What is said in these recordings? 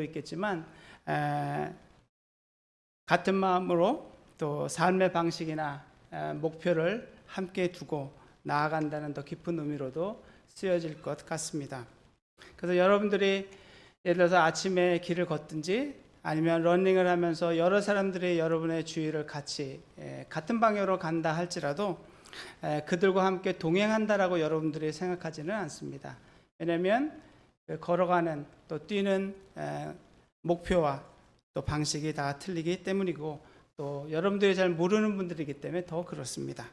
분도 있겠지만 같은 마음으로 또 삶의 방식이나 목표를 함께 두고 나아간다는 더 깊은 의미로도 쓰여질 것 같습니다. 그래서 여러분들이 예를 들어서 아침에 길을 걷든지 아니면 러닝을 하면서 여러 사람들이 여러분의 주위를 같이 같은 방향으로 간다 할지라도 그들과 함께 동행한다라고 여러분들이 생각하지는 않습니다. 왜냐하면 걸어가는 또 뛰는 목표와 또 방식이 다 틀리기 때문이고 또 여러분들이 잘 모르는 분들이기 때문에 더 그렇습니다.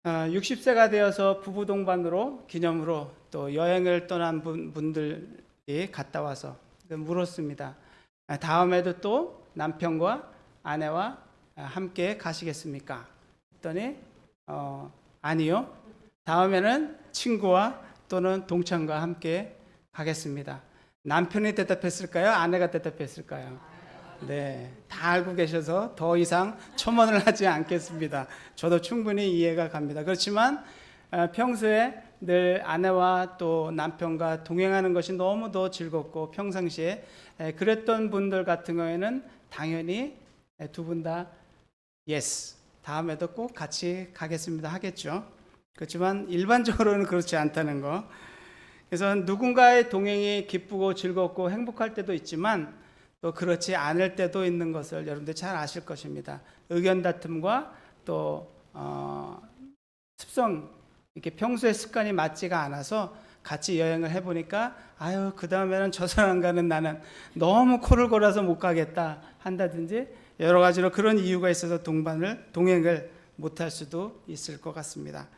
60세가 되어서 부부 동반으로 기념으로 또 여행을 떠난 분들이 갔다 와서 물었습니다. 다음에도 또 남편과 아내와 함께 가시겠습니까? 했더니 아니요. 다음에는 친구와 또는 동창과 함께 가겠습니다. 남편이 대답했을까요? 아내가 대답했을까요? 네, 다 알고 계셔서 더 이상 첨언을 하지 않겠습니다. 저도 충분히 이해가 갑니다. 그렇지만 평소에 늘 아내와 또 남편과 동행하는 것이 너무도 즐겁고 평상시에 그랬던 분들 같은 경우에는 당연히 두 분 다 yes, 다음에도 꼭 같이 가겠습니다 하겠죠. 그렇지만 일반적으로는 그렇지 않다는 거. 그래서 누군가의 동행이 기쁘고 즐겁고 행복할 때도 있지만 또 그렇지 않을 때도 있는 것을 여러분들 잘 아실 것입니다. 의견 다툼과 또 습성, 이렇게 평소의 습관이 맞지가 않아서 같이 여행을 해보니까 아유 그 다음에는 저 사람 가는 나는 너무 코를 골아서 못 가겠다 한다든지 여러 가지로 그런 이유가 있어서 동행을 못할 수도 있을 것 같습니다.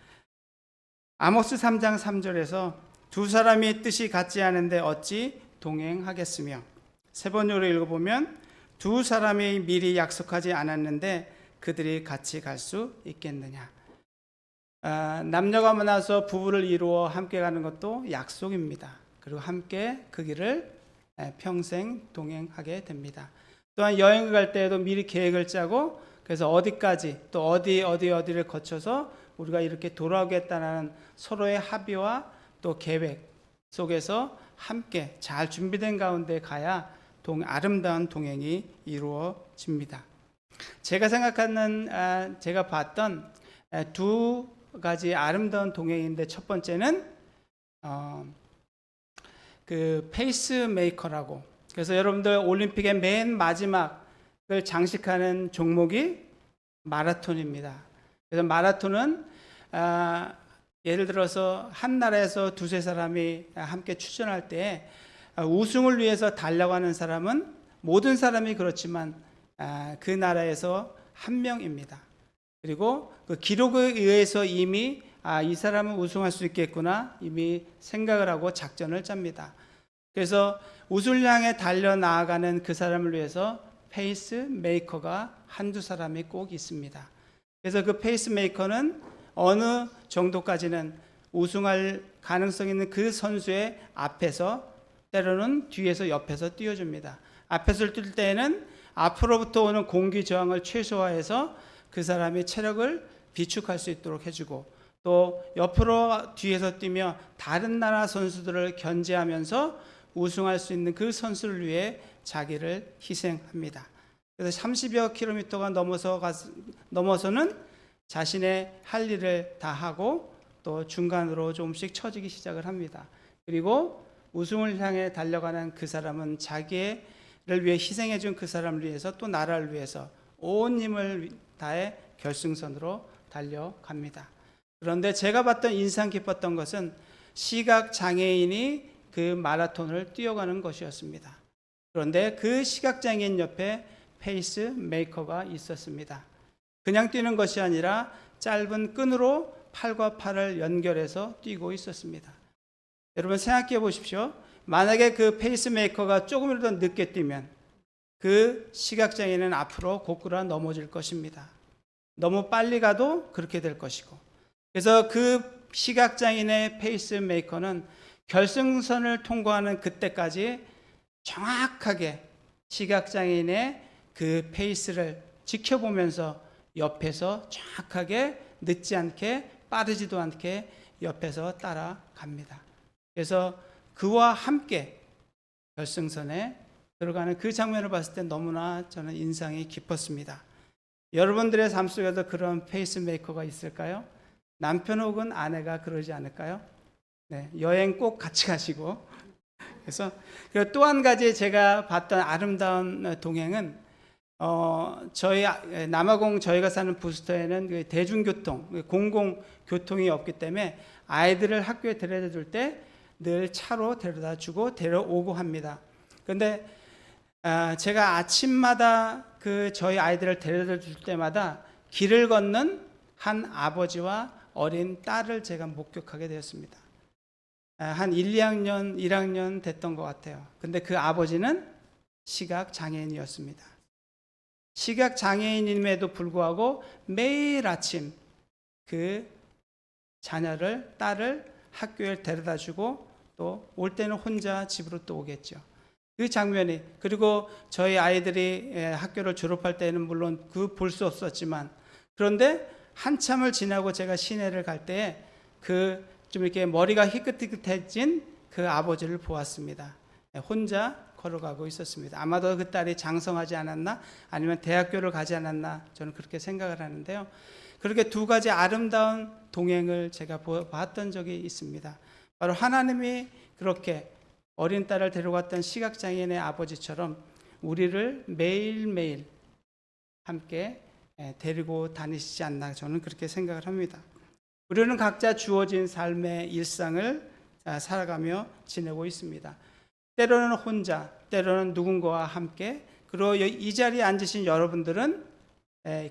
아모스 3장 3절에서 두 사람이 뜻이 같지 않은데 어찌 동행하겠으며, 세 번역으로 읽어보면 두 사람이 미리 약속하지 않았는데 그들이 같이 갈 수 있겠느냐. 남녀가 만나서 부부를 이루어 함께 가는 것도 약속입니다. 그리고 함께 그 길을 평생 동행하게 됩니다. 또한 여행을 갈 때에도 미리 계획을 짜고 그래서 어디까지 또 어디를 거쳐서 우리가 이렇게 돌아오겠다는 서로의 합의와 또 계획 속에서 함께 잘 준비된 가운데 가야 아름다운 동행이 이루어집니다. 제가 생각하는 제가 봤던 두 가지 아름다운 동행인데 첫 번째는 그 페이스메이커라고, 그래서 여러분들 올림픽의 맨 마지막을 장식하는 종목이 마라톤입니다. 그래서 마라톤은 예를 들어서 한 나라에서 두세 사람이 함께 출전할 때 우승을 위해서 달려가는 사람은 모든 사람이 그렇지만 그 나라에서 한 명입니다. 그리고 그 기록에 의해서 이미 이 사람은 우승할 수 있겠구나 이미 생각을 하고 작전을 짭니다. 그래서 우승을 향해 달려나가는 그 사람을 위해서 페이스메이커가 한두 사람이 꼭 있습니다. 그래서 그 페이스메이커는 어느 정도까지는 우승할 가능성 있는 그 선수의 앞에서 때로는 뒤에서 옆에서 띄워줍니다. 앞에서 뛸 때에는 앞으로부터 오는 공기 저항을 최소화해서 그 사람의 체력을 비축할 수 있도록 해주고, 또 옆으로 뒤에서 뛰며 다른 나라 선수들을 견제하면서 우승할 수 있는 그 선수를 위해 자기를 희생합니다. 그래서 30여 킬로미터가 넘어서는 자신의 할 일을 다 하고 또 중간으로 조금씩 처지기 시작을 합니다. 그리고 우승을 향해 달려가는 그 사람은 자기를 위해 희생해 준 그 사람을 위해서 또 나라를 위해서 온 힘을 다해 결승선으로 달려갑니다. 그런데 제가 봤던 인상 깊었던 것은 시각장애인이 그 마라톤을 뛰어가는 것이었습니다. 그런데 그 시각장애인 옆에 페이스메이커가 있었습니다. 그냥 뛰는 것이 아니라 짧은 끈으로 팔과 팔을 연결해서 뛰고 있었습니다. 여러분 생각해 보십시오. 만약에 그 페이스메이커가 조금이라도 늦게 뛰면 그 시각장애인은 앞으로 고꾸라 넘어질 것입니다. 너무 빨리 가도 그렇게 될 것이고, 그래서 그 시각장애인의 페이스메이커는 결승선을 통과하는 그때까지 정확하게 시각장애인의 그 페이스를 지켜보면서 옆에서 정확하게 늦지 않게 빠르지도 않게 옆에서 따라갑니다. 그래서 그와 함께 결승선에 들어가는 그 장면을 봤을 때 너무나 저는 인상이 깊었습니다. 여러분들의 삶 속에도 그런 페이스메이커가 있을까요? 남편 혹은 아내가 그러지 않을까요? 네, 여행 꼭 같이 가시고. 그래서 또 한 가지 제가 봤던 아름다운 동행은 저희 남아공 저희가 사는 부스터에는 그 대중교통, 공공교통이 없기 때문에 아이들을 학교에 데려다 줄 때 늘 차로 데려다 주고 데려오고 합니다. 그런데 제가 아침마다 그 저희 아이들을 데려다 줄 때마다 길을 걷는 한 아버지와 어린 딸을 제가 목격하게 되었습니다. 한 1, 2학년, 1학년 됐던 것 같아요. 근데 그 아버지는 시각장애인이었습니다. 시각장애인임에도 불구하고 매일 아침 그 자녀를, 딸을 학교에 데려다 주고 또 올 때는 혼자 집으로 또 오겠죠. 그 장면이, 그리고 저희 아이들이 학교를 졸업할 때는 물론 그 볼 수 없었지만, 그런데 한참을 지나고 제가 시내를 갈 때에 그 좀 이렇게 머리가 희끗희끗해진 그 아버지를 보았습니다. 혼자 걸어가고 있었습니다. 아마도 그 딸이 장성하지 않았나, 아니면 대학교를 가지 않았나, 저는 그렇게 생각을 하는데요. 그렇게 두 가지 아름다운 동행을 제가 봤던 적이 있습니다. 바로 하나님이 그렇게 어린 딸을 데려갔던 시각장애인의 아버지처럼 우리를 매일매일 함께 데리고 다니시지 않나, 저는 그렇게 생각을 합니다. 우리는 각자 주어진 삶의 일상을 살아가며 지내고 있습니다. 때로는 혼자, 때로는 누군가와 함께, 그리고 이 자리에 앉으신 여러분들은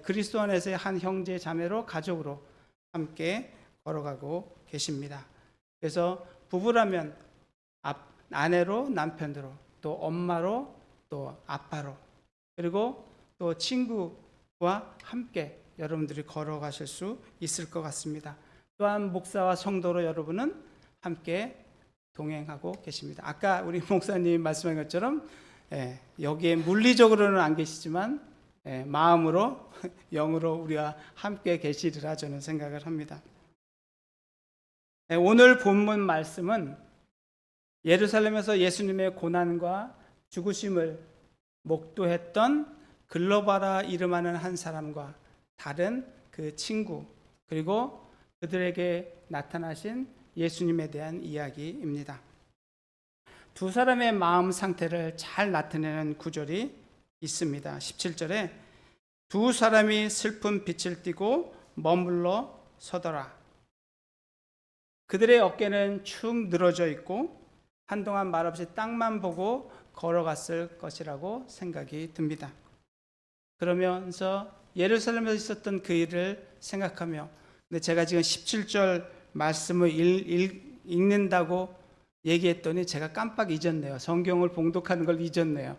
그리스도 안에서의 한 형제 자매로, 가족으로 함께 걸어가고 계십니다. 그래서 부부라면 아내로, 남편으로, 또 엄마로, 또 아빠로, 그리고 또 친구와 함께 여러분들이 걸어가실 수 있을 것 같습니다. 또한 목사와 성도로 여러분은 함께 동행하고 계십니다. 아까 우리 목사님이 말씀한 것처럼 여기에 물리적으로는 안 계시지만 마음으로, 영으로 우리와 함께 계시리라 저는 생각을 합니다. 오늘 본문 말씀은 예루살렘에서 예수님의 고난과 죽으심을 목도했던 글로바라 이름하는 한 사람과 다른 그 친구, 그리고 그들에게 나타나신 예수님에 대한 이야기입니다. 두 사람의 마음 상태를 잘 나타내는 구절이 있습니다. 17절에 두 사람이 슬픈 빛을 띠고 머물러 서더라. 그들의 어깨는 축 늘어져 있고 한동안 말없이 땅만 보고 걸어갔을 것이라고 생각이 듭니다. 그러면서 예루살렘에서 있었던 그 일을 생각하며, 근데 제가 지금 17절 말씀을 읽는다고 얘기했더니 제가 깜빡 잊었네요. 성경을 봉독하는 걸 잊었네요.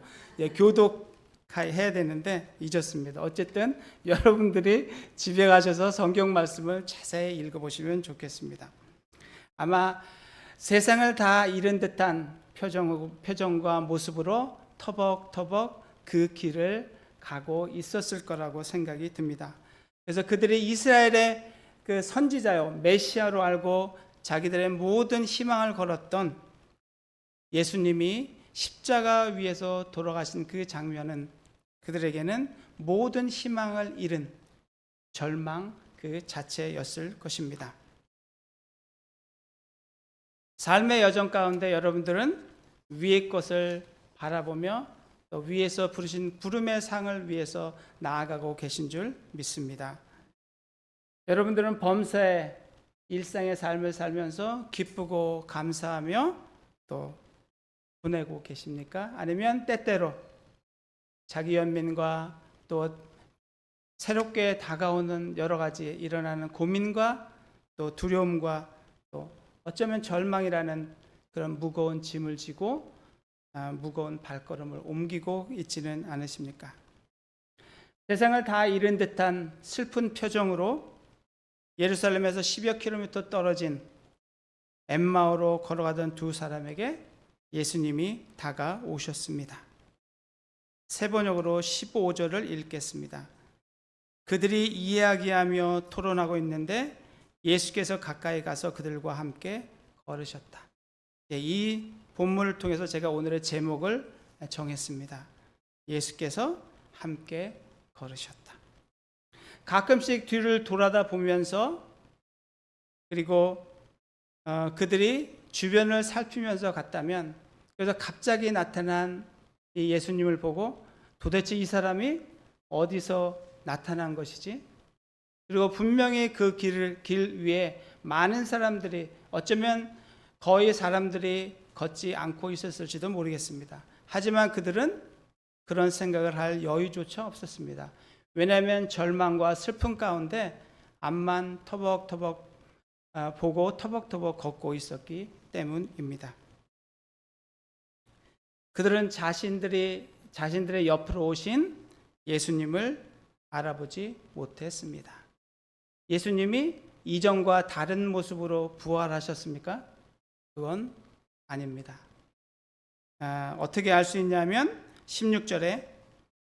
교독해야 되는데 잊었습니다. 어쨌든 여러분들이 집에 가셔서 성경 말씀을 자세히 읽어보시면 좋겠습니다. 아마 세상을 다 잃은 듯한 표정과 모습으로 터벅터벅 그 길을 가고 있었을 거라고 생각이 듭니다. 그래서 그들이 이스라엘의 그 선지자요, 메시아로 알고 자기들의 모든 희망을 걸었던 예수님이 십자가 위에서 돌아가신 그 장면은 그들에게는 모든 희망을 잃은 절망 그 자체였을 것입니다. 삶의 여정 가운데 여러분들은 위의 것을 바라보며 또 위에서 부르신 부름의 상을 위해서 나아가고 계신 줄 믿습니다. 여러분들은 범사에 일상의 삶을 살면서 기쁘고 감사하며 또 보내고 계십니까? 아니면 때때로 자기 연민과 또 새롭게 다가오는 여러 가지 일어나는 고민과 또 두려움과 또 어쩌면 절망이라는 그런 무거운 짐을 지고 무거운 발걸음을 옮기고 있지는 않으십니까? 세상을 다 잃은 듯한 슬픈 표정으로 예루살렘에서 10여 킬로미터 떨어진 엠마오로 걸어가던 두 사람에게 예수님이 다가오셨습니다. 세 번역으로 15절을 읽겠습니다. 그들이 이야기하며 토론하고 있는데 예수께서 가까이 가서 그들과 함께 걸으셨다. 이 본문을 통해서 제가 오늘의 제목을 정했습니다. 예수께서 함께 걸으셨다. 가끔씩 뒤를 돌아다 보면서 그리고 그들이 주변을 살피면서 갔다면, 그래서 갑자기 나타난 이 예수님을 보고 도대체 이 사람이 어디서 나타난 것이지? 그리고 분명히 그 길 위에 많은 사람들이, 어쩌면 거의 사람들이 걷지 않고 있었을지도 모르겠습니다. 하지만 그들은 그런 생각을 할 여유조차 없었습니다. 왜냐하면 절망과 슬픔 가운데 앞만 터벅터벅 보고 터벅터벅 걷고 있었기 때문입니다. 그들은 자신들의 옆으로 오신 예수님을 알아보지 못했습니다. 예수님이 이전과 다른 모습으로 부활하셨습니까? 그건 아닙니다. 어떻게 알 수 있냐면 16절에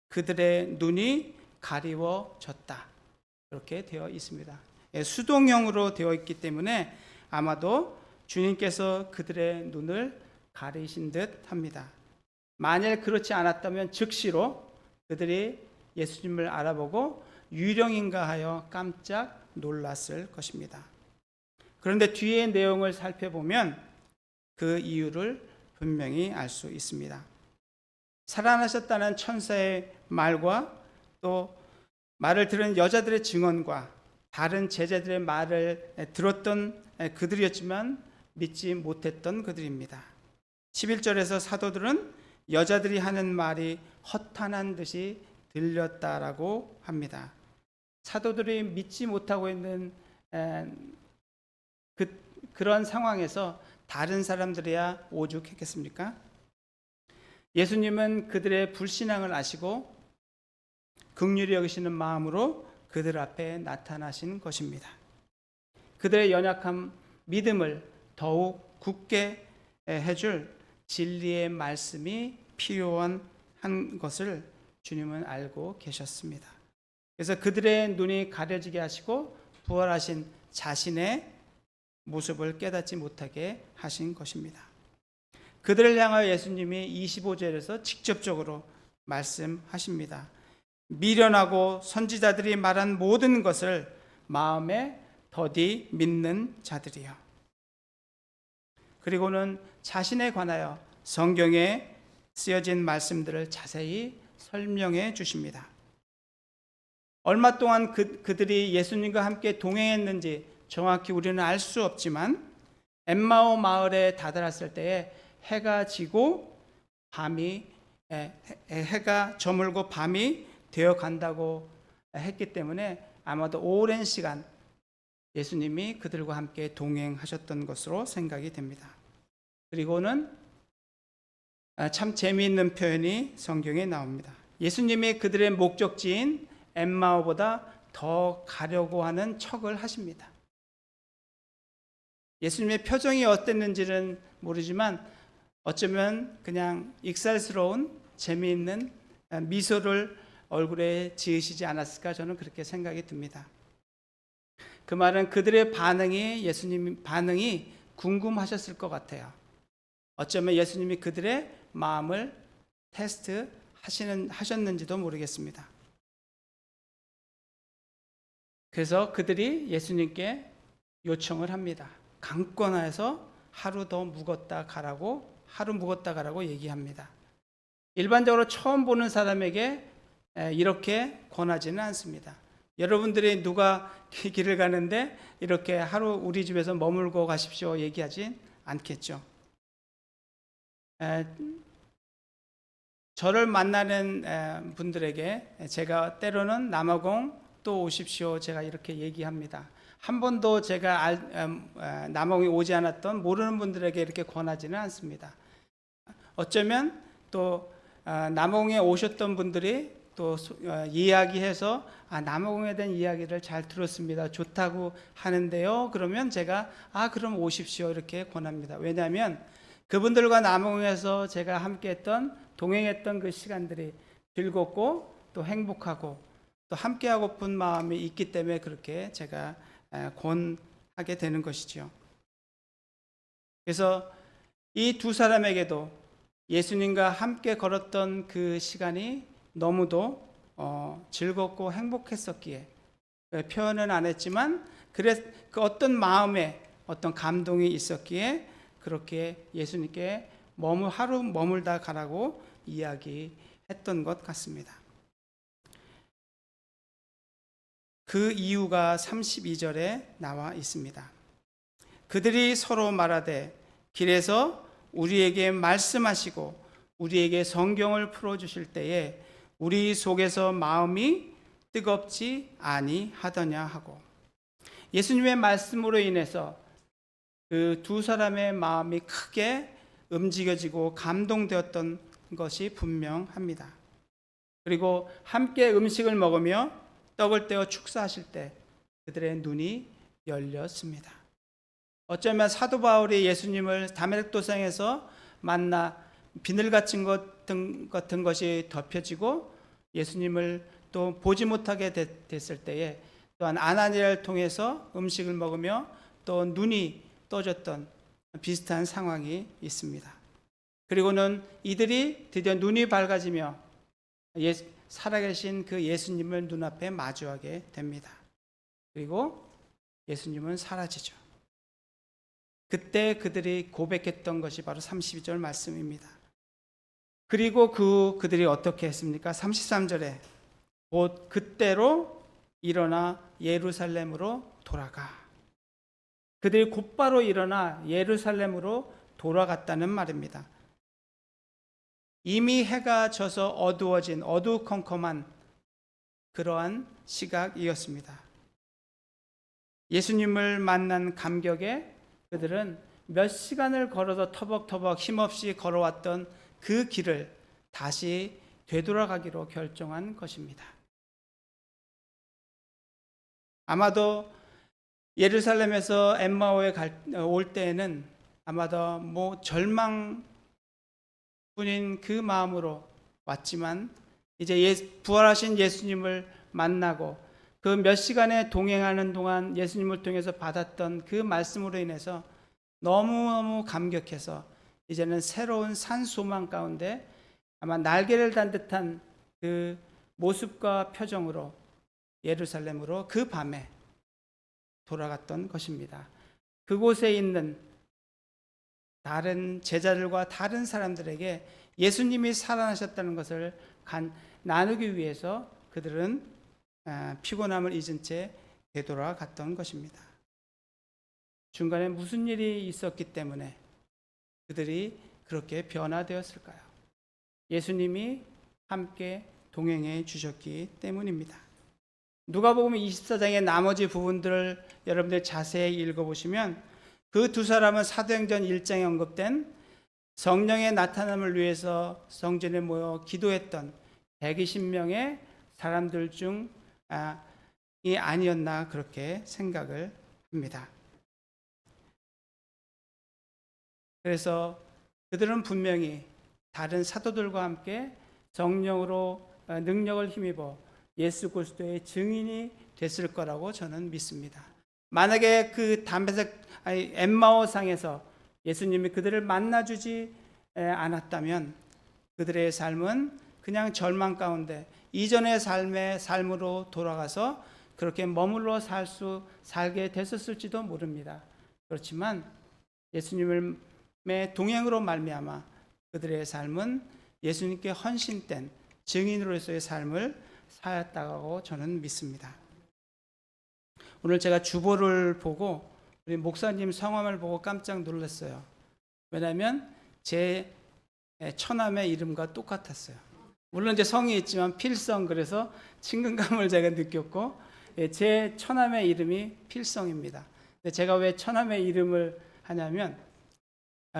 그들의 눈이 가리워졌다, 그렇게 되어 있습니다. 수동형으로 되어 있기 때문에 아마도 주님께서 그들의 눈을 가리신 듯 합니다. 만일 그렇지 않았다면 즉시로 그들이 예수님을 알아보고 유령인가 하여 깜짝 놀랐을 것입니다. 그런데 뒤의 내용을 살펴보면 그 이유를 분명히 알 수 있습니다. 살아나셨다는 천사의 말과 또 말을 들은 여자들의 증언과 다른 제자들의 말을 들었던 그들이었지만 믿지 못했던 그들입니다. 11절에서 사도들은 여자들이 하는 말이 허탄한 듯이 들렸다라고 합니다. 사도들이 믿지 못하고 있는 그런 상황에서 다른 사람들이야 오죽했겠습니까? 예수님은 그들의 불신앙을 아시고 긍휼히 여기시는 마음으로 그들 앞에 나타나신 것입니다. 그들의 연약한 믿음을 더욱 굳게 해줄 진리의 말씀이 필요한 것을 주님은 알고 계셨습니다. 그래서 그들의 눈이 가려지게 하시고 부활하신 자신의 모습을 깨닫지 못하게 하신 것입니다. 그들을 향하여 예수님이 25절에서 직접적으로 말씀하십니다. 미련하고 선지자들이 말한 모든 것을 마음에 더디 믿는 자들이요. 그리고는 자신에 관하여 성경에 쓰여진 말씀들을 자세히 설명해 주십니다. 얼마 동안 그들이 예수님과 함께 동행했는지 정확히 우리는 알 수 없지만 엠마오 마을에 다다랐을 때에 해가 지고 해가 저물고 밤이 되어 간다고 했기 때문에 아마도 오랜 시간 예수님이 그들과 함께 동행하셨던 것으로 생각이 됩니다. 그리고는 참 재미있는 표현이 성경에 나옵니다. 예수님이 그들의 목적지인 엠마오보다 더 가려고 하는 척을 하십니다. 예수님의 표정이 어땠는지는 모르지만 어쩌면 그냥 익살스러운 재미있는 미소를 얼굴에 지으시지 않았을까, 저는 그렇게 생각이 듭니다. 그 말은 그들의 예수님 반응이 궁금하셨을 것 같아요. 어쩌면 예수님이 그들의 마음을 테스트 하셨는지도 모르겠습니다. 그래서 그들이 예수님께 요청을 합니다. 강권하여서 하루 묵었다 가라고 얘기합니다. 일반적으로 처음 보는 사람에게 이렇게 권하지는 않습니다. 여러분들이 누가 길을 가는데 이렇게 하루 우리 집에서 머물고 가십시오 얘기하지 않겠죠. 저를 만나는 분들에게 제가 때로는 남아공 또 오십시오 제가 이렇게 얘기합니다. 한 번도 제가 남아공에 오지 않았던 모르는 분들에게 이렇게 권하지는 않습니다. 어쩌면 또 남아공에 오셨던 분들이 또 이야기해서 남아공에 대한 이야기를 잘 들었습니다. 좋다고 하는데요. 그러면 제가 그럼 오십시오 이렇게 권합니다. 왜냐하면 그분들과 남아공에서 제가 함께했던 동행했던 그 시간들이 즐겁고 또 행복하고 또 함께하고픈 마음이 있기 때문에 그렇게 제가 권하게 되는 것이죠. 그래서 이 두 사람에게도 예수님과 함께 걸었던 그 시간이 너무도 즐겁고 행복했었기에 표현은 안 했지만 그 어떤 마음에 어떤 감동이 있었기에 그렇게 예수님께 하루 머물다 가라고 이야기했던 것 같습니다. 그 이유가 32절에 나와 있습니다. 그들이 서로 말하되 길에서 우리에게 말씀하시고 우리에게 성경을 풀어주실 때에 우리 속에서 마음이 뜨겁지 아니하더냐 하고, 예수님의 말씀으로 인해서 그 두 사람의 마음이 크게 움직여지고 감동되었던 것이 분명합니다. 그리고 함께 음식을 먹으며 떡을 떼어 축사하실 때 그들의 눈이 열렸습니다. 어쩌면 사도 바울이 예수님을 다메섹 도상에서 만나 비늘 같은 것이 덮여지고 예수님을 또 보지 못하게 됐을 때에 또한 아나니아를 통해서 음식을 먹으며 또 눈이 떠졌던 비슷한 상황이 있습니다. 그리고는 이들이 드디어 눈이 밝아지며 살아계신 그 예수님을 눈앞에 마주하게 됩니다. 그리고 예수님은 사라지죠. 그때 그들이 고백했던 것이 바로 32절 말씀입니다. 그리고 그들이 어떻게 했습니까? 33절에 곧 그때로 일어나 예루살렘으로 돌아가. 그들이 곧바로 일어나 예루살렘으로 돌아갔다는 말입니다. 이미 해가 져서 어두워진 어두컴컴한 그러한 시각이었습니다. 예수님을 만난 감격에 그들은 몇 시간을 걸어서 터벅터벅 힘없이 걸어왔던 그 길을 다시 되돌아가기로 결정한 것입니다. 아마도 예루살렘에서 엠마오에 올 때에는 아마도 절망뿐인 그 마음으로 왔지만 이제 부활하신 예수님을 만나고 그 몇 시간에 동행하는 동안 예수님을 통해서 받았던 그 말씀으로 인해서 너무너무 감격해서 이제는 새로운 산 소망 가운데 아마 날개를 단 듯한 그 모습과 표정으로 예루살렘으로 그 밤에 돌아갔던 것입니다. 그곳에 있는 다른 제자들과 다른 사람들에게 예수님이 살아나셨다는 것을 나누기 위해서 그들은 피곤함을 잊은 채 되돌아갔던 것입니다. 중간에 무슨 일이 있었기 때문에 그들이 그렇게 변화되었을까요? 예수님이 함께 동행해 주셨기 때문입니다. 누가복음 24장의 나머지 부분들을 여러분들 자세히 읽어보시면 그 두 사람은 사도행전 1장에 언급된 성령의 나타남을 위해서 성전에 모여 기도했던 120명의 사람들 중이 아니었나 그렇게 생각을 합니다. 그래서 그들은 분명히 다른 사도들과 함께 성령으로 능력을 힘입어 예수 그리스도의 증인이 됐을 거라고 저는 믿습니다. 만약에 그 엠마오 상에서 예수님이 그들을 만나주지 않았다면 그들의 삶은 그냥 절망 가운데 이전의 삶으로 돌아가서 그렇게 머물러 살게 됐었을지도 모릅니다. 그렇지만 예수님의 동행으로 말미암아 그들의 삶은 예수님께 헌신된 증인으로서의 삶을 살았다고 저는 믿습니다. 오늘 제가 주보를 보고 우리 목사님 성함을 보고 깜짝 놀랐어요. 왜냐하면 제 처남의 이름과 똑같았어요. 물론 제 성이 있지만 필성, 그래서 친근감을 제가 느꼈고 제 처남의 이름이 필성입니다. 근데 제가 왜 처남의 이름을 하냐면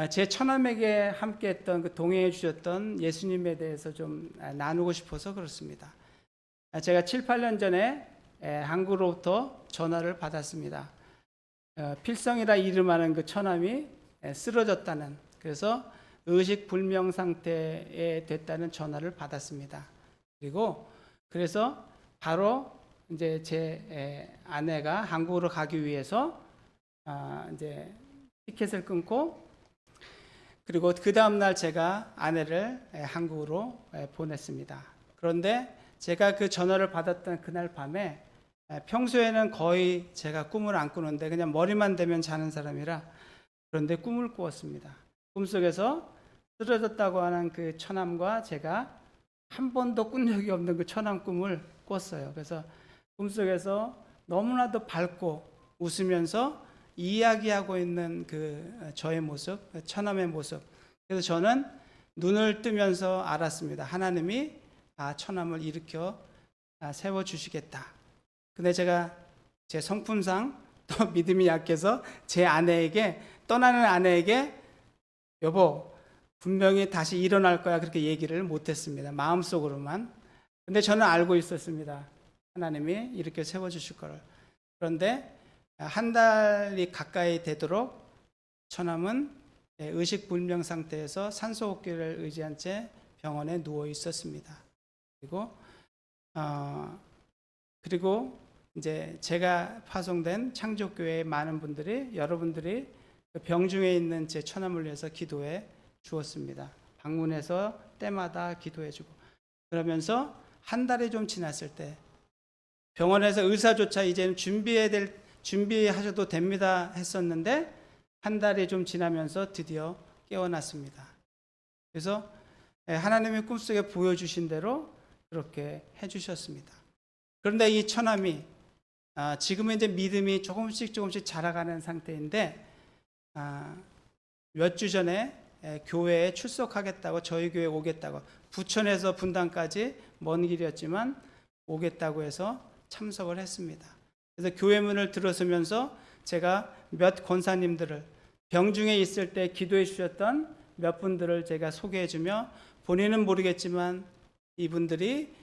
제 처남에게 함께했던 그 동행해 주셨던 예수님에 대해서 좀 나누고 싶어서 그렇습니다. 제가 7, 8년 전에 한국으로부터 전화를 받았습니다. 필성이라 이름하는 그 처남이 쓰러졌다는, 그래서 의식불명 상태에 됐다는 전화를 받았습니다. 그래서 바로 이제 제 아내가 한국으로 가기 위해서 이제 티켓을 끊고 그리고 그 다음날 제가 아내를 한국으로 보냈습니다. 그런데 제가 그 전화를 받았던 그날 밤에 평소에는 거의 제가 꿈을 안 꾸는데 그냥 머리만 대면 자는 사람이라 그런데 꿈을 꾸었습니다. 꿈속에서 쓰러졌다고 하는 그 처남과 제가 한 번도 꾼 적이 없는 그 처남 꿈을 꿨어요. 그래서 꿈속에서 너무나도 밝고 웃으면서 이야기하고 있는 그 저의 모습, 처남의 모습. 그래서 저는 눈을 뜨면서 알았습니다. 하나님이 처남을 일으켜 세워주시겠다. 근데 제가 제 성품상 또 믿음이 약해서 제 아내에게, 떠나는 아내에게 여보, 분명히 다시 일어날 거야 그렇게 얘기를 못했습니다. 마음속으로만. 근데 저는 알고 있었습니다. 하나님이 이렇게 세워주실 거를. 그런데 한 달이 가까이 되도록 처남은 의식불명 상태에서 산소호흡기를 의지한 채 병원에 누워 있었습니다. 그리고 이제 제가 파송된 창조교회의 많은 분들이, 여러분들이 병중에 있는 제 처남을 위해서 기도해 주었습니다. 방문해서 때마다 기도해주고, 그러면서 한 달이 좀 지났을 때 병원에서 의사조차 이제는 준비하셔도 됩니다 했었는데 한 달이 좀 지나면서 드디어 깨어났습니다. 그래서 하나님의 꿈속에 보여주신 대로 그렇게 해주셨습니다. 그런데 이 처남이 지금은 이제 믿음이 조금씩 자라가는 상태인데 몇 주 전에 교회에 출석하겠다고, 저희 교회에 오겠다고, 부천에서 분당까지 먼 길이었지만 오겠다고 해서 참석을 했습니다. 그래서 교회 문을 들어서면서 제가 몇 권사님들을, 병중에 있을 때 기도해 주셨던 몇 분들을 제가 소개해 주며, 본인은 모르겠지만 이분들이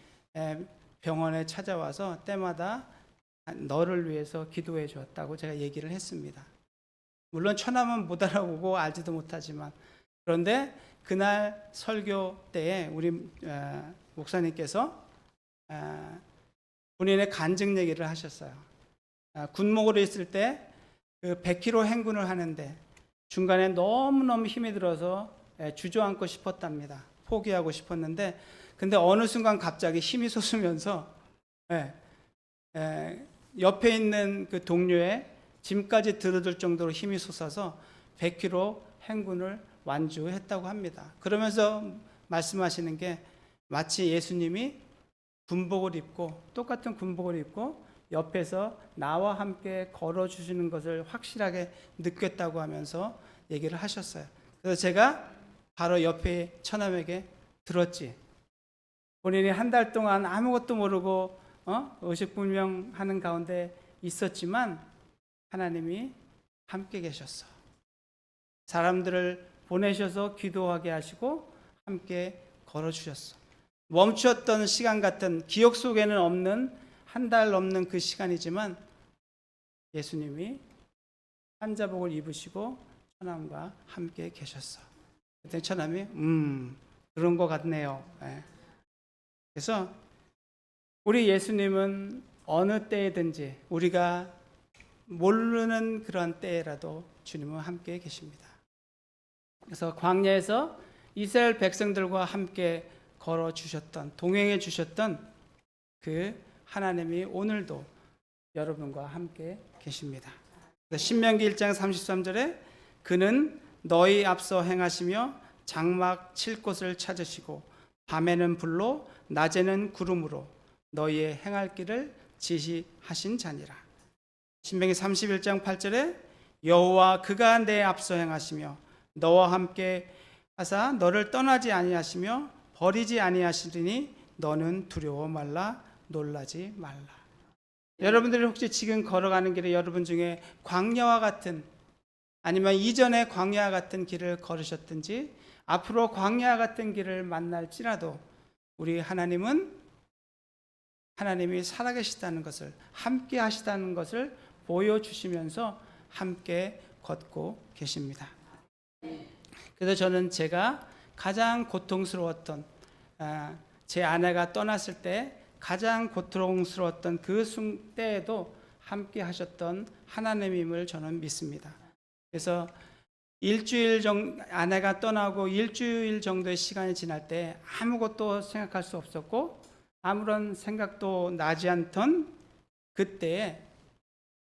병원에 찾아와서 때마다 너를 위해서 기도해 주었다고 제가 얘기를 했습니다. 물론 처남은 못 알아보고 알지도 못하지만, 그런데 그날 설교 때에 우리 목사님께서 본인의 간증 얘기를 하셨어요. 군목으로 있을 때 그 100km 행군을 하는데 중간에 너무너무 힘이 들어서 주저앉고 싶었답니다. 포기하고 싶었는데, 근데 어느 순간 갑자기 힘이 솟으면서 옆에 있는 그 동료의 짐까지 들어줄 정도로 힘이 솟아서 100km 행군을 완주했다고 합니다. 그러면서 말씀하시는 게 마치 예수님이 군복을 입고, 똑같은 군복을 입고 옆에서 나와 함께 걸어주시는 것을 확실하게 느꼈다고 하면서 얘기를 하셨어요. 그래서 제가 바로 옆에 처남에게 들었지. 본인이 한 달 동안 아무것도 모르고 의식불명하는 가운데 있었지만 하나님이 함께 계셨어. 사람들을 보내셔서 기도하게 하시고 함께 걸어주셨어. 멈추었던 시간 같은, 기억 속에는 없는 한 달 넘는 그 시간이지만 예수님이 환자복을 입으시고 처남과 함께 계셨어. 그때 처남이 그런 것 같네요. 그래서 우리 예수님은 어느 때에든지, 우리가 모르는 그런 때라도 주님은 함께 계십니다. 그래서 광야에서 이스라엘 백성들과 함께 걸어 주셨던, 동행해 주셨던 그 하나님이 오늘도 여러분과 함께 계십니다. 신명기 1장 33절에 그는 너희 앞서 행하시며 장막 칠 곳을 찾으시고 밤에는 불로 낮에는 구름으로 너희의 행할 길을 지시하신 자니라. 신명기 31장 8절에 여호와 그가 내 앞서 행하시며 너와 함께 하사 너를 떠나지 아니하시며 버리지 아니하시리니 너는 두려워 말라, 놀라지 말라. 여러분들이 혹시 지금 걸어가는 길에 여러분 중에 광야와 같은, 아니면 이전에 광야와 같은 길을 걸으셨든지 앞으로 광야와 같은 길을 만날지라도 우리 하나님은, 하나님이 살아계시다는 것을, 함께 하시다는 것을 보여주시면서 함께 걷고 계십니다. 그래서 저는 제가 가장 고통스러웠던, 제 아내가 떠났을 때 가장 고통스러웠던 그 때에도 함께 하셨던 하나님임을 저는 믿습니다. 그래서 아내가 떠나고 일주일 정도의 시간이 지날 때 아무것도 생각할 수 없었고 아무런 생각도 나지 않던 그때에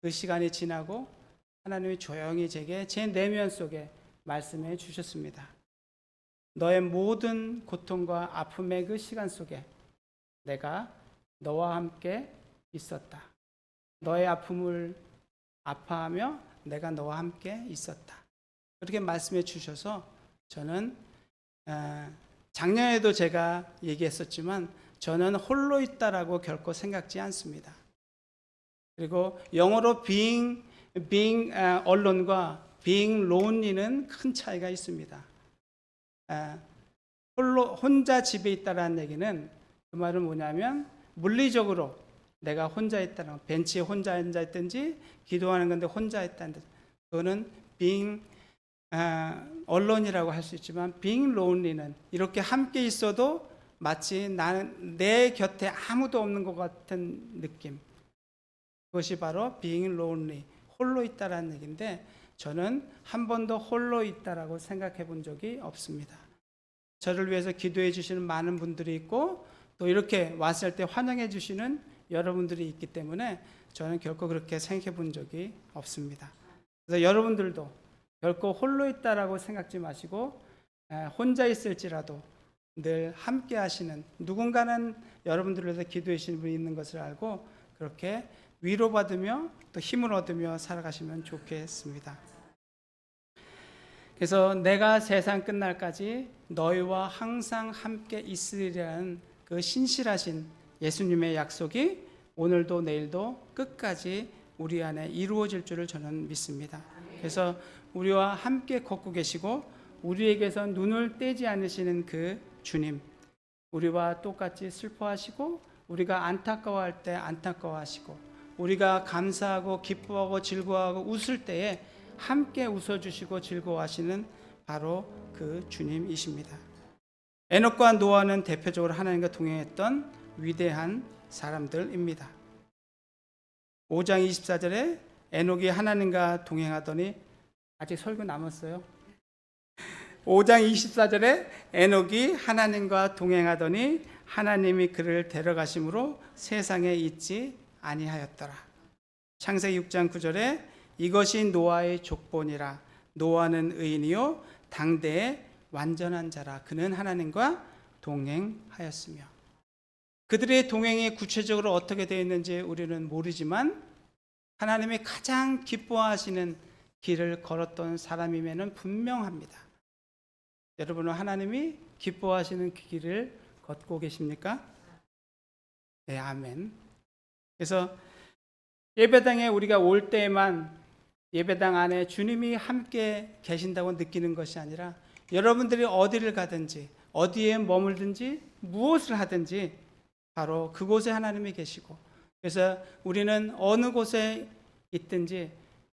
그 시간이 지나고 하나님이 조용히 제게 제 내면 속에 말씀해 주셨습니다. 너의 모든 고통과 아픔의 그 시간 속에 내가 너와 함께 있었다. 너의 아픔을 아파하며 내가 너와 함께 있었다. 그렇게 말씀해 주셔서 저는 작년에도 제가 얘기했었지만 저는 홀로 있다라고 결코 생각지 않습니다. 그리고 영어로 being aloone과 being lonely는 큰 차이가 있습니다. 혼자 집에 있다라는 얘기는 그 말은 뭐냐면 물리적으로 내가 혼자 있다는, 벤치에 혼자 앉아 있든지 기도하는 건데 혼자 있다는 데, 그거는 being alone이라고 할 수 있지만 being lonely는 이렇게 함께 있어도 마치 나는 내 곁에 아무도 없는 것 같은 느낌. 그것이 바로 being lonely, 홀로 있다라는 얘기인데 저는 한 번도 홀로 있다라고 생각해 본 적이 없습니다. 저를 위해서 기도해 주시는 많은 분들이 있고 또 이렇게 왔을 때 환영해 주시는 여러분들이 있기 때문에 저는 결코 그렇게 생각해 본 적이 없습니다. 그래서 여러분들도 결코 홀로 있다라고 생각지 마시고 혼자 있을지라도 늘 함께 하시는 누군가는 여러분들을 위해서 기도해 주시는 분이 있는 것을 알고 그렇게 위로받으며 또 힘을 얻으며 살아가시면 좋겠습니다. 그래서 내가 세상 끝날까지 너희와 항상 함께 있으리라는 그 신실하신 예수님의 약속이 오늘도 내일도 끝까지 우리 안에 이루어질 줄을 저는 믿습니다. 그래서 우리와 함께 걷고 계시고 우리에게서 눈을 떼지 않으시는 그 주님, 우리와 똑같이 슬퍼하시고 우리가 안타까워할 때 안타까워하시고 우리가 감사하고 기뻐하고 즐거워하고 웃을 때에 함께 웃어주시고 즐거워하시는 바로 그 주님이십니다. 에녹과 노아는 대표적으로 하나님과 동행했던 위대한 사람들입니다. 5장 24절에 에녹이 하나님과 동행하더니, 아직 설교 남았어요. 5장 24절에 에녹이 하나님과 동행하더니 하나님이 그를 데려가심으로 세상에 있지 아니하였더라. 창세기 6장 9절에 이것이 노아의 족본이라. 노아는 의인이요 당대의 완전한 자라. 그는 하나님과 동행하였으며. 그들의 동행이 구체적으로 어떻게 되어 있는지 우리는 모르지만 하나님이 가장 기뻐하시는 길을 걸었던 사람임에는 분명합니다. 여러분은 하나님이 기뻐하시는 그 길을 걷고 계십니까? 네, 아멘. 그래서 예배당에 우리가 올 때에만 예배당 안에 주님이 함께 계신다고 느끼는 것이 아니라 여러분들이 어디를 가든지 어디에 머물든지 무엇을 하든지 바로 그곳에 하나님이 계시고, 그래서 우리는 어느 곳에 있든지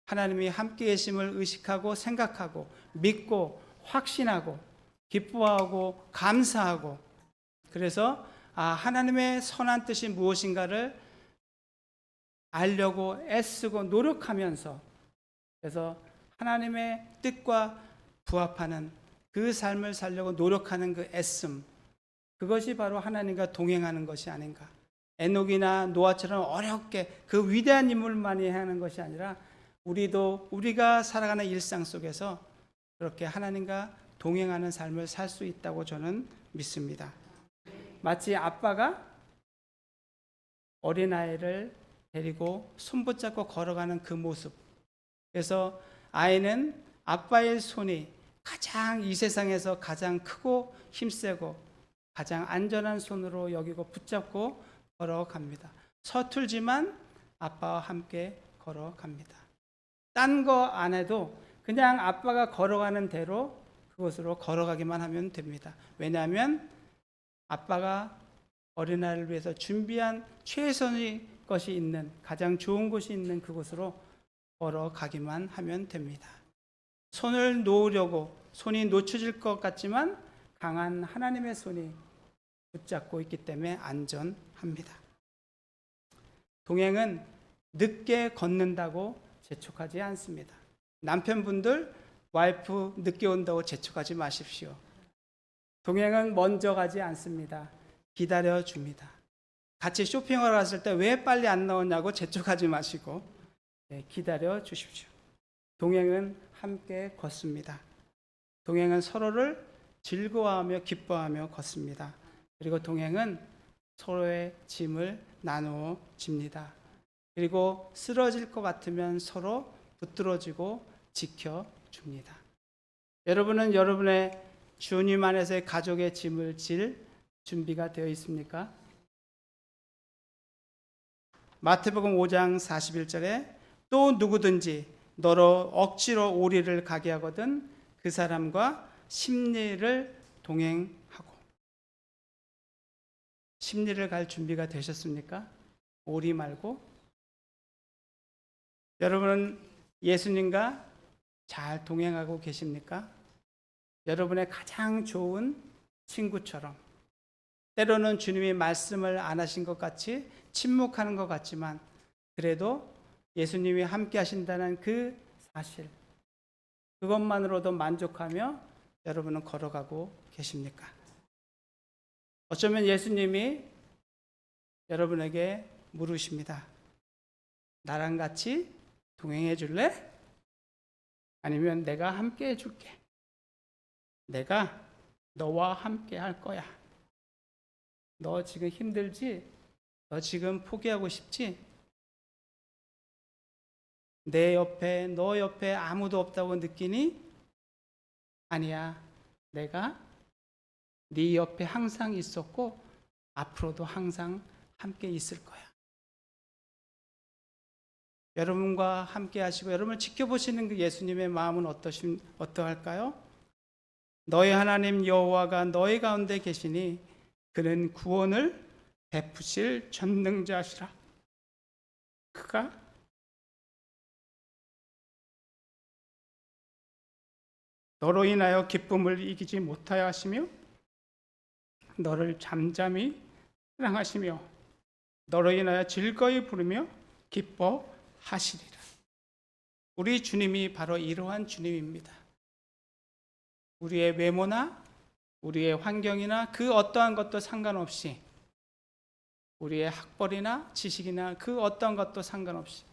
하나님이 함께 계심을 의식하고 생각하고 믿고 확신하고 기뻐하고 감사하고, 그래서 하나님의 선한 뜻이 무엇인가를 알려고 애쓰고 노력하면서, 그래서 하나님의 뜻과 부합하는 그 삶을 살려고 노력하는 그 애씀, 그것이 바로 하나님과 동행하는 것이 아닌가. 에녹이나 노아처럼 어렵게 그 위대한 인물만이 하는 것이 아니라 우리도 우리가 살아가는 일상 속에서 그렇게 하나님과 동행하는 삶을 살 수 있다고 저는 믿습니다. 마치 아빠가 어린아이를 데리고 손붙잡고 걸어가는 그 모습. 그래서 아이는 아빠의 손이 가장 이 세상에서 가장 크고 힘세고 가장 안전한 손으로 여기고 붙잡고 걸어갑니다. 서툴지만 아빠와 함께 걸어갑니다. 딴 거 안 해도 그냥 아빠가 걸어가는 대로 그곳으로 걸어가기만 하면 됩니다. 왜냐하면 아빠가 어린아이를 위해서 준비한 최선의 것이 있는, 가장 좋은 곳이 있는 그곳으로 걸어가기만 하면 됩니다. 손을 놓으려고 손이 놓쳐질 것 같지만 강한 하나님의 손이 붙잡고 있기 때문에 안전합니다. 동행은 늦게 걷는다고 재촉하지 않습니다. 남편분들 와이프 늦게 온다고 재촉하지 마십시오. 동행은 먼저 가지 않습니다. 기다려 줍니다. 같이 쇼핑을 갔을 때 왜 빨리 안 나오냐고 재촉하지 마시고 기다려 주십시오. 동행은 함께 걷습니다. 동행은 서로를 즐거워하며 기뻐하며 걷습니다. 그리고 동행은 서로의 짐을 나누어 집니다. 그리고 쓰러질 것 같으면 서로 붙들어주고 지켜줍니다. 여러분은 여러분의 주님 안에서의 가족의 짐을 질 준비가 되어 있습니까? 마태복음 5장 41절에 또 누구든지 너로 억지로 오리를 가게 하거든 그 사람과 십리를 동행하고. 십리를 갈 준비가 되셨습니까? 오리 말고. 여러분은 예수님과 잘 동행하고 계십니까? 여러분의 가장 좋은 친구처럼, 때로는 주님이 말씀을 안 하신 것 같이 침묵하는 것 같지만 그래도 예수님이 함께 하신다는 그 사실, 그것만으로도 만족하며 여러분은 걸어가고 계십니까? 어쩌면 예수님이 여러분에게 물으십니다. 나랑 같이 동행해 줄래? 아니면 내가 함께 해줄게. 내가 너와 함께 할 거야. 너 지금 힘들지? 너 지금 포기하고 싶지? 내 옆에, 너 옆에 아무도 없다고 느끼니? 아니야. 내가 네 옆에 항상 있었고 앞으로도 항상 함께 있을 거야. 여러분과 함께 하시고 여러분을 지켜보시는 그 예수님의 마음은 어떠할까요? 너희 하나님 여호와가 너희 가운데 계시니 그는 구원을 베푸실 전능자시라. 그가 너로 인하여 기쁨을 이기지 못하여 하시며 너를 잠잠히 사랑하시며 너로 인하여 즐거이 부르며 기뻐하시리라. 우리 주님이 바로 이러한 주님입니다. 우리의 외모나 우리의 환경이나 그 어떠한 것도 상관없이, 우리의 학벌이나 지식이나 그 어떠한 것도 상관없이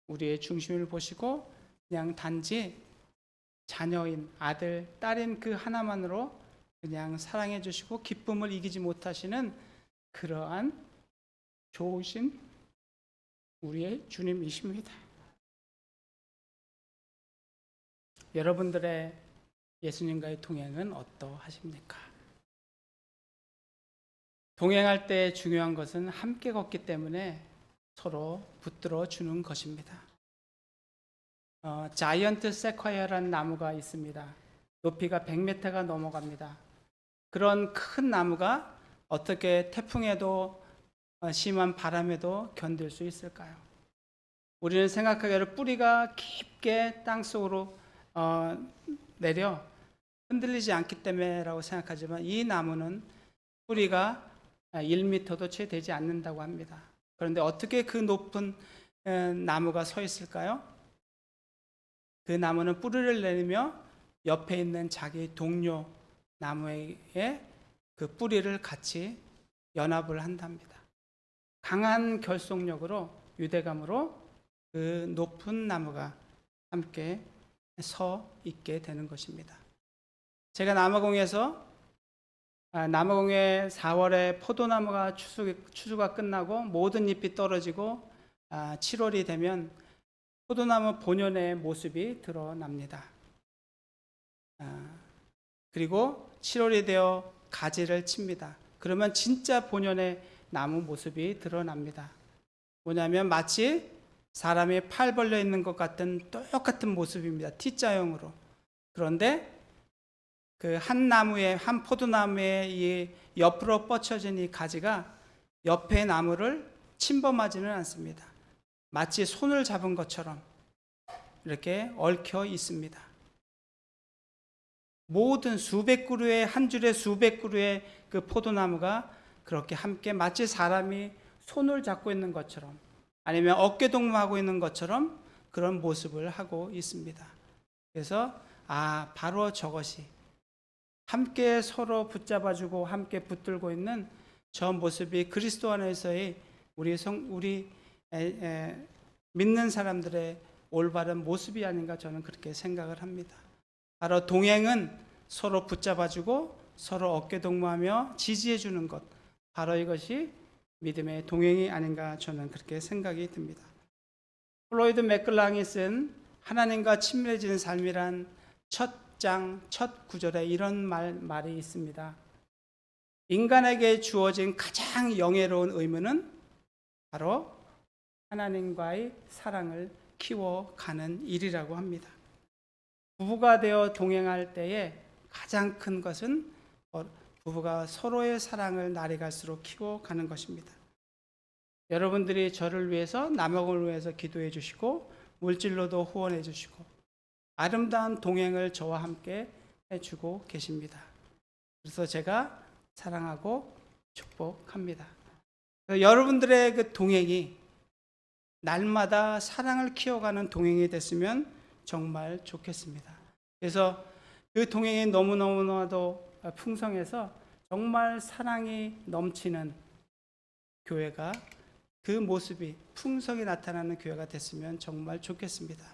우리의 중심을 보시고 그냥 단지 자녀인 아들, 딸인 그 하나만으로 그냥 사랑해 주시고 기쁨을 이기지 못하시는 그러한 좋으신 우리의 주님이십니다. 여러분들의 예수님과의 동행은 어떠하십니까? 동행할 때 중요한 것은 함께 걷기 때문에 서로 붙들어 주는 것입니다. 자이언트 세콰이어라는 나무가 있습니다. 높이가 100m가 넘어갑니다. 그런 큰 나무가 어떻게 태풍에도 심한 바람에도 견딜 수 있을까요? 우리는 생각하기로 뿌리가 깊게 땅속으로 내려 흔들리지 않기 때문에라고 생각하지만 이 나무는 뿌리가 1m도 채 되지 않는다고 합니다. 그런데 어떻게 그 높은 나무가 서 있을까요? 그 나무는 뿌리를 내리며 옆에 있는 자기 동료 나무에 그 뿌리를 같이 연합을 한답니다. 강한 결속력으로, 유대감으로 그 높은 나무가 함께 서 있게 되는 것입니다. 제가 남아공에 4월에 포도나무가 추수가 끝나고 모든 잎이 떨어지고 7월이 되면 포도나무 본연의 모습이 드러납니다. 그리고 7월이 되어 가지를 칩니다. 그러면 진짜 본연의 나무 모습이 드러납니다. 뭐냐면 마치 사람이 팔 벌려 있는 것 같은 똑같은 모습입니다. T자형으로. 그런데 그 한 포도나무의 이 옆으로 뻗쳐진 이 가지가 옆의 나무를 침범하지는 않습니다. 마치 손을 잡은 것처럼 이렇게 얽혀 있습니다. 모든 수백 그루의, 한 줄에 수백 그루의 그 포도나무가 그렇게 함께 마치 사람이 손을 잡고 있는 것처럼, 아니면 어깨동무하고 있는 것처럼 그런 모습을 하고 있습니다. 그래서 바로 저것이 함께 서로 붙잡아주고 함께 붙들고 있는 저 모습이 그리스도 안에서의 우리 믿는 사람들의 올바른 모습이 아닌가 저는 그렇게 생각을 합니다. 바로 동행은 서로 붙잡아주고 서로 어깨동무하며 지지해주는 것, 바로 이것이 믿음의 동행이 아닌가 저는 그렇게 생각이 듭니다. 플로이드 맥클랑이 쓴 하나님과 친밀해지는 삶이란 첫 장, 첫 구절에 이런 말이 있습니다. 인간에게 주어진 가장 영예로운 의무는 바로 하나님과의 사랑을 키워가는 일이라고 합니다. 부부가 되어 동행할 때에 가장 큰 것은 부부가 서로의 사랑을 날이 갈수록 키워가는 것입니다. 여러분들이 저를 위해서 남역을 위해서 기도해 주시고 물질로도 후원해 주시고 아름다운 동행을 저와 함께 해주고 계십니다. 그래서 제가 사랑하고 축복합니다. 여러분들의 그 동행이 날마다 사랑을 키워가는 동행이 됐으면 정말 좋겠습니다. 그래서 그 동행이 너무너무나도 풍성해서 정말 사랑이 넘치는 교회가, 그 모습이 풍성히 나타나는 교회가 됐으면 정말 좋겠습니다.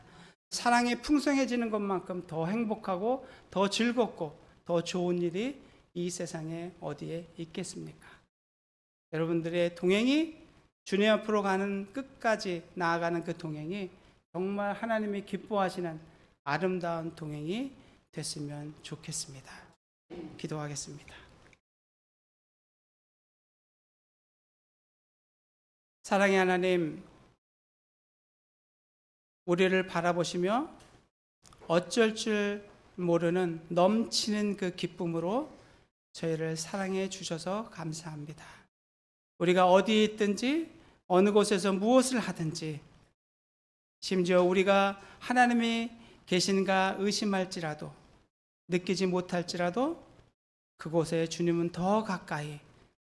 사랑이 풍성해지는 것만큼 더 행복하고 더 즐겁고 더 좋은 일이 이 세상에 어디에 있겠습니까? 여러분들의 동행이 주님 앞으로 가는 끝까지 나아가는 그 동행이 정말 하나님이 기뻐하시는 아름다운 동행이 됐으면 좋겠습니다. 기도하겠습니다. 사랑의 하나님, 우리를 바라보시며 어쩔 줄 모르는 넘치는 그 기쁨으로 저희를 사랑해 주셔서 감사합니다. 우리가 어디에 있든지 어느 곳에서 무엇을 하든지, 심지어 우리가 하나님이 계신가 의심할지라도, 느끼지 못할지라도 그곳에 주님은 더 가까이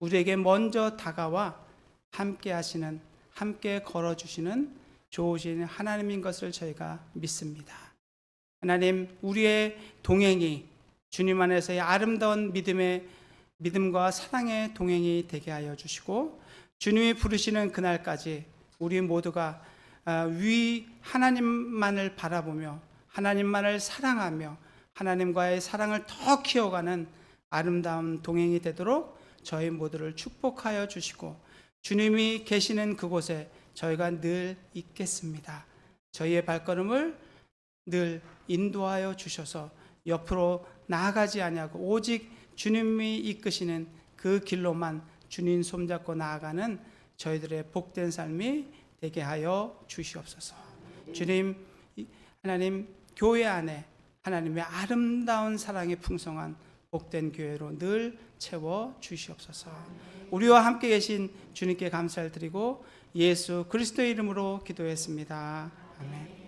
우리에게 먼저 다가와 함께 하시는, 함께 걸어주시는 좋으신 하나님인 것을 저희가 믿습니다. 하나님, 우리의 동행이 주님 안에서의 아름다운 믿음과 사랑의 동행이 되게 하여 주시고, 주님이 부르시는 그날까지 우리 모두가 하나님만을 바라보며 하나님만을 사랑하며 하나님과의 사랑을 더 키워가는 아름다운 동행이 되도록 저희 모두를 축복하여 주시고, 주님이 계시는 그곳에 저희가 늘 있겠습니다. 저희의 발걸음을 늘 인도하여 주셔서 옆으로 나아가지 아니하고 오직 주님이 이끄시는 그 길로만 주님 손잡고 나아가는 저희들의 복된 삶이 되게 하여 주시옵소서. 주님, 하나님, 교회 안에 하나님의 아름다운 사랑이 풍성한 복된 교회로 늘 채워 주시옵소서. 우리와 함께 계신 주님께 감사를 드리고 예수 그리스도의 이름으로 기도했습니다. 아멘.